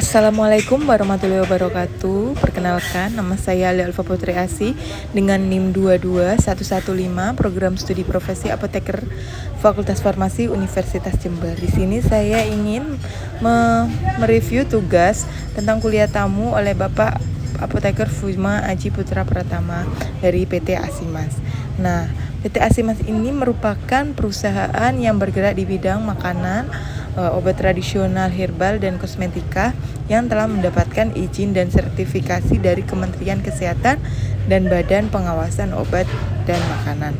Assalamualaikum warahmatullahi wabarakatuh. Perkenalkan, nama saya Ali Alfa Putri Asi dengan NIM 22115, Program Studi Profesi Apoteker Fakultas Farmasi Universitas Jember. Di sini saya ingin mereview tugas tentang kuliah tamu oleh Bapak Apoteker Fujma Aji Putra Pratama dari PT Asimas. Nah, PT Asimas ini merupakan perusahaan yang bergerak di bidang makanan, obat tradisional, herbal, dan kosmetika yang telah mendapatkan izin dan sertifikasi dari Kementerian Kesehatan dan Badan Pengawasan Obat dan Makanan.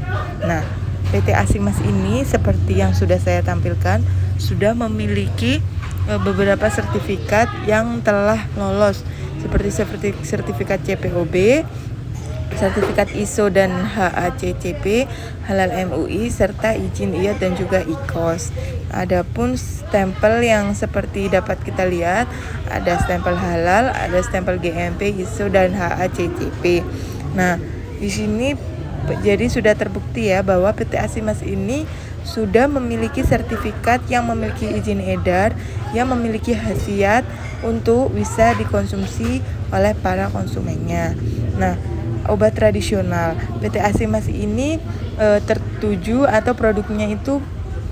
Nah, PT Asimas ini seperti yang sudah saya tampilkan sudah memiliki beberapa sertifikat yang telah lolos seperti sertifikat CPOB, sertifikat ISO dan HACCP, halal MUI, serta izin IAT dan juga IKOS. Adapun stempel yang seperti dapat kita lihat, ada stempel halal, ada stempel GMP, ISO dan HACCP. Nah, di sini jadi sudah terbukti ya bahwa PT Asimas ini sudah memiliki sertifikat yang memiliki izin edar yang memiliki khasiat untuk bisa dikonsumsi oleh para konsumennya. Nah, obat tradisional PT Asimas ini tertuju atau produknya itu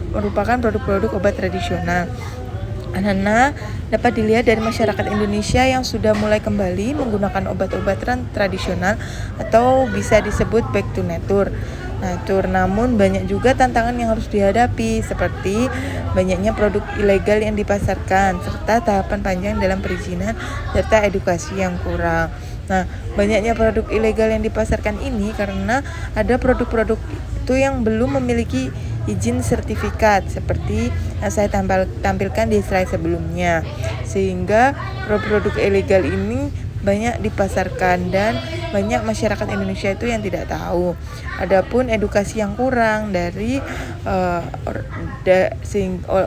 merupakan produk-produk obat tradisional. Karena dapat dilihat dari masyarakat Indonesia yang sudah mulai kembali menggunakan obat-obatan tradisional atau bisa disebut back to nature. Namun banyak juga tantangan yang harus dihadapi seperti banyaknya produk ilegal yang dipasarkan serta tahapan panjang dalam perizinan serta edukasi yang kurang. Nah, banyaknya produk ilegal yang dipasarkan ini karena ada produk-produk itu yang belum memiliki izin sertifikat seperti yang saya tampilkan di slide sebelumnya, sehingga produk-produk ilegal ini banyak dipasarkan dan banyak masyarakat Indonesia itu yang tidak tahu. Adapun edukasi yang kurang dari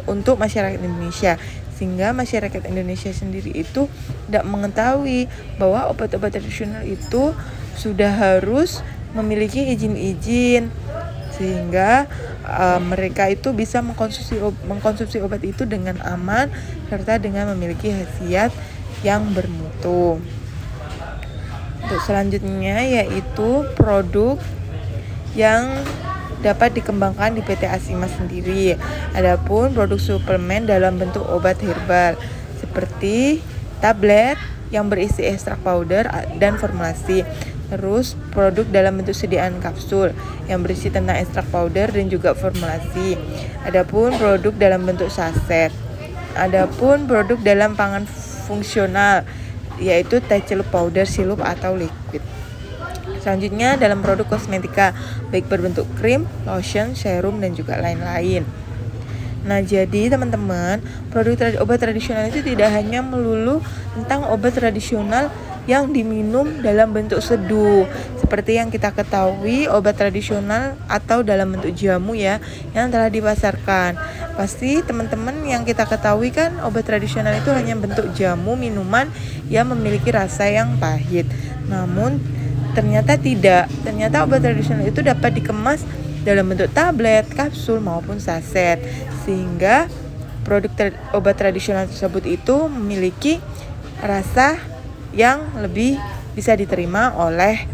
untuk masyarakat Indonesia, sehingga masyarakat Indonesia sendiri itu tidak mengetahui bahwa obat-obat tradisional itu sudah harus memiliki izin-izin, sehingga mereka itu bisa mengkonsumsi obat itu dengan aman serta dengan memiliki khasiat yang bermutu. Untuk selanjutnya yaitu produk yang dapat dikembangkan di PT Asimas sendiri. Adapun produk suplemen dalam bentuk obat herbal seperti tablet yang berisi ekstrak powder dan formulasi. Terus produk dalam bentuk sediaan kapsul yang berisi tentang ekstrak powder dan juga formulasi. Adapun produk dalam bentuk saset. Adapun produk dalam pangan fungsional yaitu teh celup powder, sirup atau liquid. Selanjutnya dalam produk kosmetika baik berbentuk krim, lotion, serum dan juga lain-lain. Nah, jadi teman-teman, produk obat tradisional itu tidak hanya melulu tentang obat tradisional yang diminum dalam bentuk seduh. Seperti yang kita ketahui, obat tradisional atau dalam bentuk jamu ya yang telah dipasarkan. Pasti teman-teman yang kita ketahui kan obat tradisional itu hanya bentuk jamu minuman yang memiliki rasa yang pahit. Namun ternyata tidak. Ternyata obat tradisional itu dapat dikemas dalam bentuk tablet, kapsul maupun saset, sehingga produk obat tradisional tersebut itu memiliki rasa yang lebih bisa diterima oleh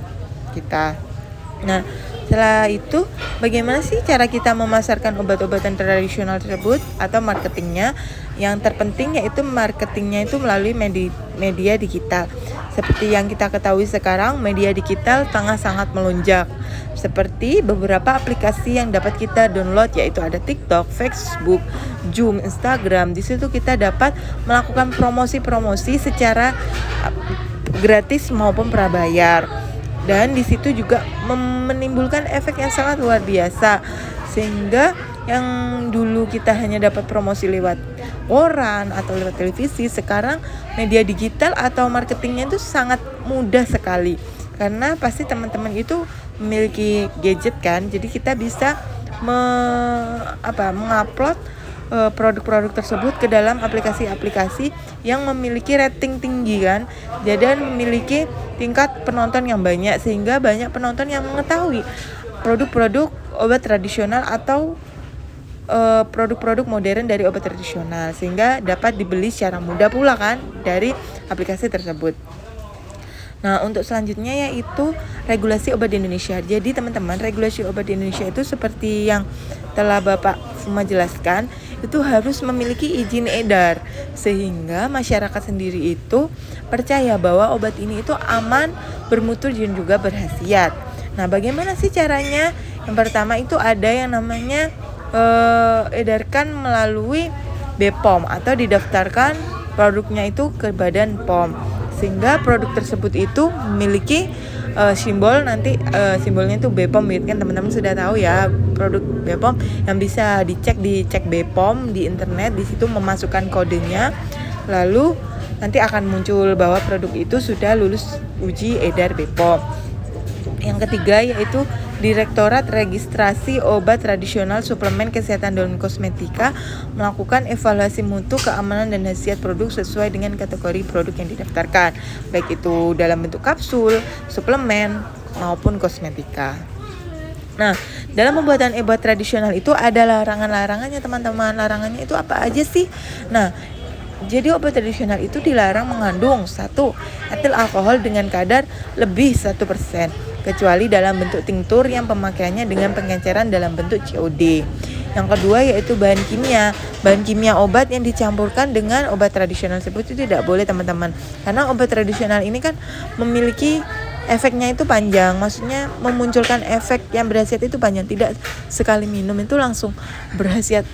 kita. Nah, setelah itu bagaimana sih cara kita memasarkan obat-obatan tradisional tersebut atau marketingnya? Yang terpenting yaitu marketingnya itu melalui media digital. Seperti yang kita ketahui sekarang, media digital tengah sangat melonjak. Seperti beberapa aplikasi yang dapat kita download yaitu ada TikTok, Facebook, Zoom, Instagram. Di situ kita dapat melakukan promosi-promosi secara gratis maupun prabayar. Dan di situ juga menimbulkan efek yang sangat luar biasa, sehingga yang dulu kita hanya dapat promosi lewat koran atau lewat televisi, sekarang media digital atau marketingnya itu sangat mudah sekali. Karena pasti teman-teman itu memiliki gadget kan, jadi kita bisa mengupload produk-produk tersebut ke dalam aplikasi-aplikasi yang memiliki rating tinggi kan, dan memiliki tingkat penonton yang banyak, sehingga banyak penonton yang mengetahui produk-produk obat tradisional atau produk-produk modern dari obat tradisional sehingga dapat dibeli secara mudah pula kan dari aplikasi tersebut. Nah, untuk selanjutnya yaitu regulasi obat di Indonesia. Jadi teman-teman, regulasi obat di Indonesia itu seperti yang telah Bapak Fuma jelaskan, itu harus memiliki izin edar sehingga masyarakat sendiri itu percaya bahwa obat ini itu aman, bermutu dan juga berkhasiat. Nah, bagaimana sih caranya? Yang pertama itu ada yang namanya edarkan melalui BPOM atau didaftarkan produknya itu ke Badan POM sehingga produk tersebut itu memiliki simbol nanti simbolnya itu BPOM gitu kan, teman-teman sudah tahu ya produk BPOM yang bisa dicek BPOM di internet, di situ memasukkan kodenya lalu nanti akan muncul bahwa produk itu sudah lulus uji edar BPOM. Yang ketiga yaitu Direktorat Registrasi Obat Tradisional Suplemen Kesehatan dan Kosmetika melakukan evaluasi mutu, keamanan dan khasiat produk sesuai dengan kategori produk yang didaftarkan, baik itu dalam bentuk kapsul, suplemen maupun kosmetika. Nah, dalam pembuatan obat tradisional itu ada larangan-larangannya teman-teman. Larangannya itu apa aja sih? Nah, jadi obat tradisional itu dilarang mengandung 1. Etil alkohol dengan kadar lebih 1%, kecuali dalam bentuk tinktur yang pemakaiannya dengan pengenceran dalam bentuk COD. Yang kedua yaitu bahan kimia. Bahan kimia obat yang dicampurkan dengan obat tradisional tersebut itu tidak boleh teman-teman. Karena obat tradisional ini kan memiliki efeknya itu panjang, maksudnya memunculkan efek yang berkhasiat itu panjang. Tidak sekali minum itu langsung berkhasiat.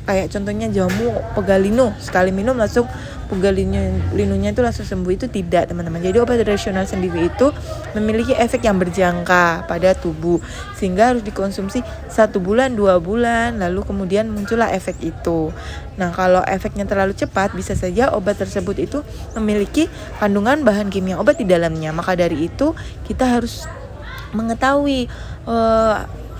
Kayak contohnya jamu pegalino, sekali minum langsung pegalinonya itu langsung sembuh, itu tidak teman-teman. Jadi obat tradisional sendiri itu memiliki efek yang berjangka pada tubuh sehingga harus dikonsumsi 1 bulan 2 bulan lalu kemudian muncullah efek itu. Nah, kalau efeknya terlalu cepat bisa saja obat tersebut itu memiliki kandungan bahan kimia obat di dalamnya. Maka dari itu kita harus mengetahui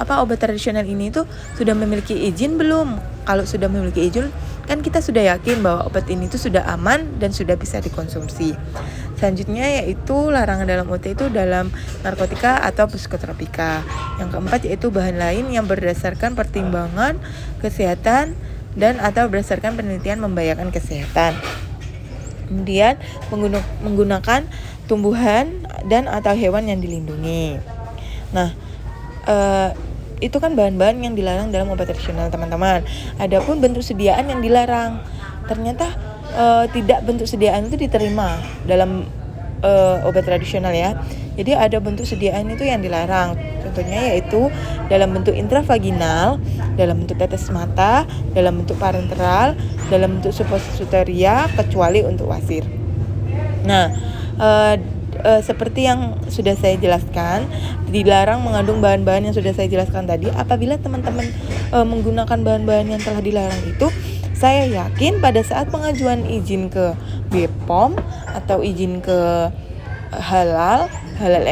obat tradisional ini tuh sudah memiliki izin belum. Kalau sudah memiliki izin kan kita sudah yakin bahwa obat ini tuh sudah aman dan sudah bisa dikonsumsi. Selanjutnya yaitu larangan dalam OT itu dalam narkotika atau psikotropika. Yang keempat yaitu bahan lain yang berdasarkan pertimbangan kesehatan dan atau berdasarkan penelitian membahayakan kesehatan. Kemudian menggunakan tumbuhan dan atau hewan yang dilindungi. Nah, itu kan bahan-bahan yang dilarang dalam obat tradisional teman-teman. Adapun bentuk sediaan yang dilarang, ternyata tidak bentuk sediaan itu diterima dalam obat tradisional ya. Jadi ada bentuk sediaan itu yang dilarang. Contohnya yaitu dalam bentuk intravaginal, dalam bentuk tetes mata, dalam bentuk parenteral, dalam bentuk suppositoria kecuali untuk wasir. Nah, seperti yang sudah saya jelaskan, dilarang mengandung bahan-bahan yang sudah saya jelaskan tadi. Apabila teman-teman menggunakan bahan-bahan yang telah dilarang itu, saya yakin pada saat pengajuan izin ke BPOM atau izin ke halal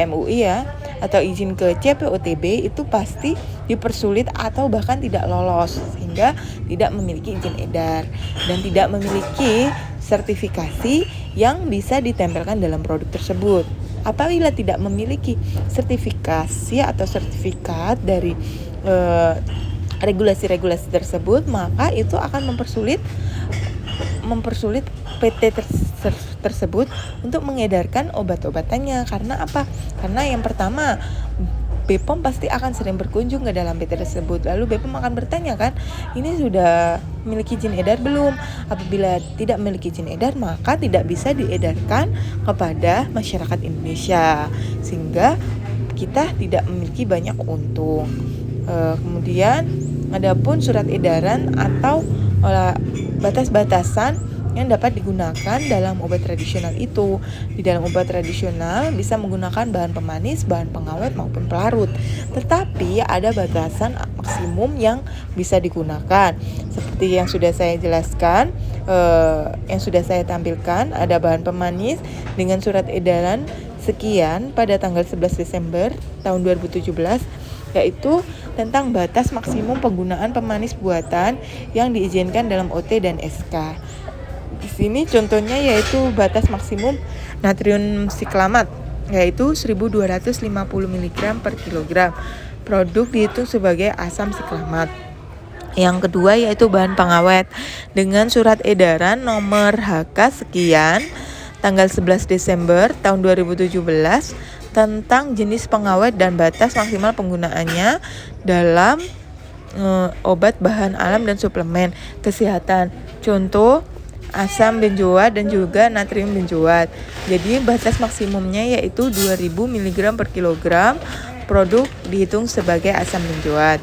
MUI ya, atau izin ke CPOTB itu pasti dipersulit atau bahkan tidak lolos sehingga tidak memiliki izin edar dan tidak memiliki sertifikasi yang bisa ditempelkan dalam produk tersebut. Apabila tidak memiliki sertifikasi atau sertifikat dari regulasi-regulasi tersebut, maka itu akan mempersulit PT tersebut untuk mengedarkan obat-obatannya. Karena apa? Karena yang pertama, BPOM pasti akan sering berkunjung ke dalam PT tersebut. Lalu BPOM akan bertanya kan, ini sudah memiliki izin edar belum? Apabila tidak memiliki izin edar, maka tidak bisa diedarkan kepada masyarakat Indonesia, sehingga kita tidak memiliki banyak untung. Kemudian adapun surat edaran atau batas-batasan yang dapat digunakan dalam obat tradisional itu. Di dalam obat tradisional bisa menggunakan bahan pemanis, bahan pengawet maupun pelarut. Tetapi ada batasan maksimum yang bisa digunakan. Seperti yang sudah saya jelaskan, yang sudah saya tampilkan, ada bahan pemanis dengan surat edaran sekian pada tanggal 11 Desember tahun 2017, yaitu tentang batas maksimum penggunaan pemanis buatan yang diizinkan dalam OT dan SK. Di sini contohnya yaitu batas maksimum natrium siklamat yaitu 1250 mg per kilogram. Produk dihitung sebagai asam siklamat. Yang kedua yaitu bahan pengawet dengan surat edaran nomor HK sekian tanggal 11 Desember tahun 2017 tentang jenis pengawet dan batas maksimal penggunaannya dalam obat bahan alam dan suplemen kesehatan. Contoh asam benzoat dan juga natrium benzoat. Jadi batas maksimumnya yaitu 2000 mg per kilogram produk dihitung sebagai asam benzoat.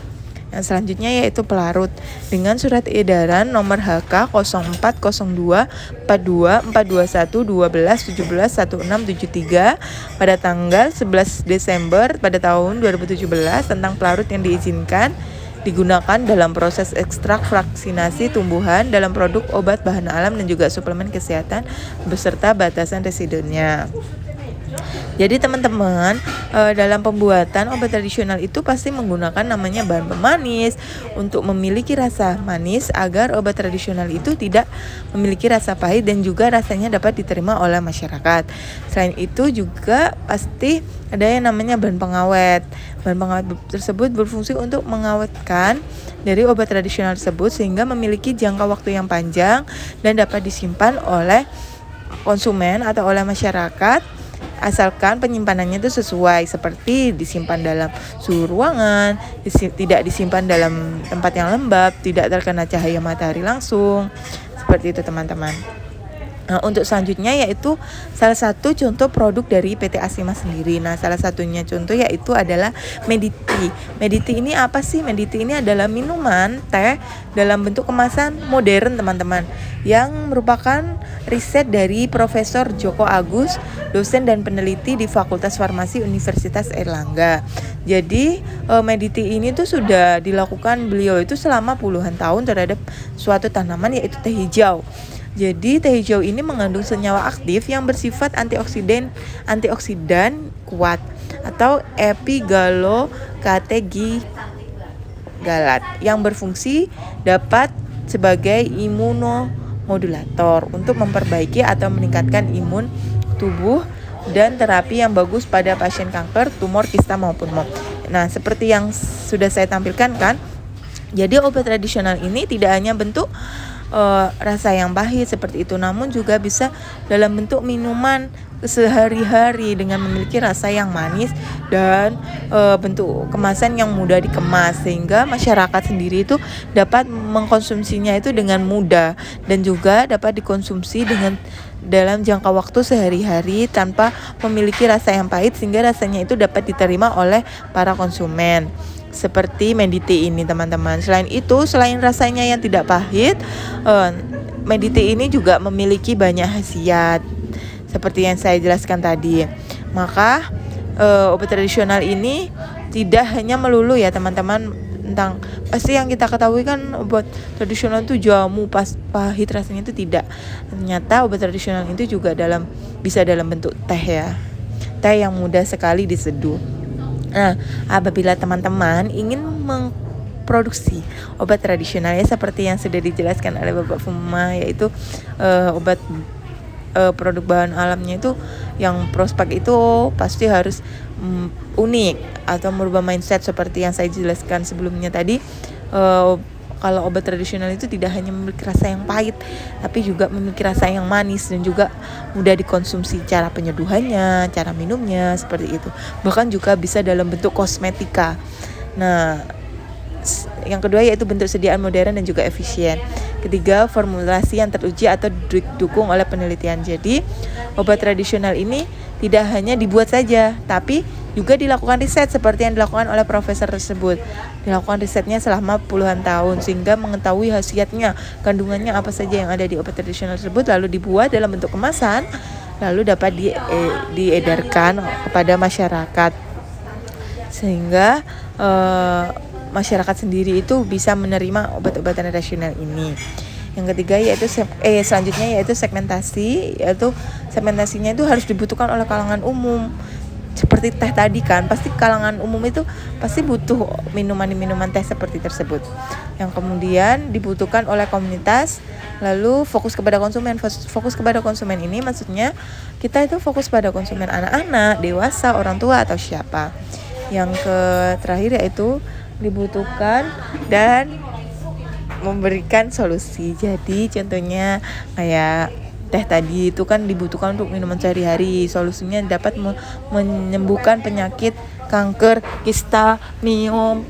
Yang selanjutnya yaitu pelarut dengan surat edaran nomor HK 0402 42 421 12 17 1673 pada tanggal 11 Desember pada tahun 2017 tentang pelarut yang diizinkan digunakan dalam proses ekstrak vaksinasi tumbuhan dalam produk obat bahan alam dan juga suplemen kesehatan beserta batasan residunya. Jadi teman-teman, dalam pembuatan obat tradisional itu pasti menggunakan namanya bahan pemanis untuk memiliki rasa manis agar obat tradisional itu tidak memiliki rasa pahit dan juga rasanya dapat diterima oleh masyarakat. Selain itu juga pasti ada yang namanya bahan pengawet. Bahan pengawet tersebut berfungsi untuk mengawetkan dari obat tradisional tersebut sehingga memiliki jangka waktu yang panjang dan dapat disimpan oleh konsumen atau oleh masyarakat asalkan penyimpanannya itu sesuai, seperti disimpan dalam suhu ruangan, tidak disimpan dalam tempat yang lembab, tidak terkena cahaya matahari langsung. Seperti itu teman-teman. Nah, untuk selanjutnya yaitu salah satu contoh produk dari PT Asima sendiri. Nah, salah satunya contoh yaitu adalah Mediti. Mediti ini apa sih? Mediti ini adalah minuman teh dalam bentuk kemasan modern, teman-teman, yang merupakan riset dari Profesor Joko Agus, dosen dan peneliti di Fakultas Farmasi Universitas Airlangga. Jadi, Mediti ini tuh sudah dilakukan beliau itu selama puluhan tahun terhadap suatu tanaman yaitu teh hijau. Jadi teh hijau ini mengandung senyawa aktif yang bersifat antioksidan kuat atau epigallocatechigallate yang berfungsi dapat sebagai imunomodulator untuk memperbaiki atau meningkatkan imun tubuh dan terapi yang bagus pada pasien kanker, tumor, kista maupun MOM. Nah, seperti yang sudah saya tampilkan kan. Jadi obat tradisional ini tidak hanya bentuk rasa yang pahit seperti itu, namun juga bisa dalam bentuk minuman sehari-hari dengan memiliki rasa yang manis dan bentuk kemasan yang mudah dikemas sehingga masyarakat sendiri itu dapat mengkonsumsinya itu dengan mudah dan juga dapat dikonsumsi dengan dalam jangka waktu sehari-hari tanpa memiliki rasa yang pahit sehingga rasanya itu dapat diterima oleh para konsumen. Seperti Mediti ini teman-teman. Selain itu, selain rasanya yang tidak pahit, Mediti ini juga memiliki banyak khasiat seperti yang saya jelaskan tadi. Maka obat tradisional ini tidak hanya melulu ya teman-teman tentang pasti yang kita ketahui kan obat tradisional itu jamu pahit rasanya itu tidak. Ternyata obat tradisional itu juga bisa dalam bentuk teh ya. Teh yang mudah sekali diseduh. Nah, apabila teman-teman ingin memproduksi obat tradisional ya seperti yang sudah dijelaskan oleh Bapak Fuma, yaitu obat produk bahan alamnya itu yang prospek itu pasti harus unik atau merubah mindset seperti yang saya jelaskan sebelumnya tadi. Kalau obat tradisional itu tidak hanya memiliki rasa yang pahit, tapi juga memiliki rasa yang manis dan juga mudah dikonsumsi. Cara penyeduhannya, cara minumnya seperti itu. Bahkan juga bisa dalam bentuk kosmetika. Nah, yang kedua yaitu bentuk sediaan modern dan juga efisien. Ketiga, formulasi yang teruji atau didukung oleh penelitian. Jadi, obat tradisional ini tidak hanya dibuat saja, tapi juga dilakukan riset seperti yang dilakukan oleh profesor tersebut. Dilakukan risetnya selama puluhan tahun sehingga mengetahui khasiatnya, kandungannya apa saja yang ada di obat tradisional tersebut, lalu dibuat dalam bentuk kemasan, lalu dapat diedarkan kepada masyarakat sehingga masyarakat sendiri itu bisa menerima obat-obatan tradisional ini. Yang ketiga yaitu selanjutnya yaitu segmentasi, yaitu segmentasinya itu harus dibutuhkan oleh kalangan umum. Seperti teh tadi kan, pasti kalangan umum itu pasti butuh minuman teh seperti tersebut. Yang kemudian dibutuhkan oleh komunitas, lalu fokus kepada konsumen. Fokus kepada konsumen ini maksudnya kita itu fokus pada konsumen anak-anak, dewasa, orang tua atau siapa. Yang terakhir yaitu dibutuhkan dan memberikan solusi. Jadi contohnya kayak teh tadi itu kan dibutuhkan untuk minuman sehari-hari. Solusinya dapat menyembuhkan penyakit kanker, kista, miom,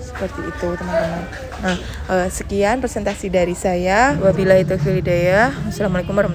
seperti itu teman-teman. Nah, sekian presentasi dari saya. Wabillahi taufiq hidayah. Wassalamualaikum warahmatullahi wabarakatuh.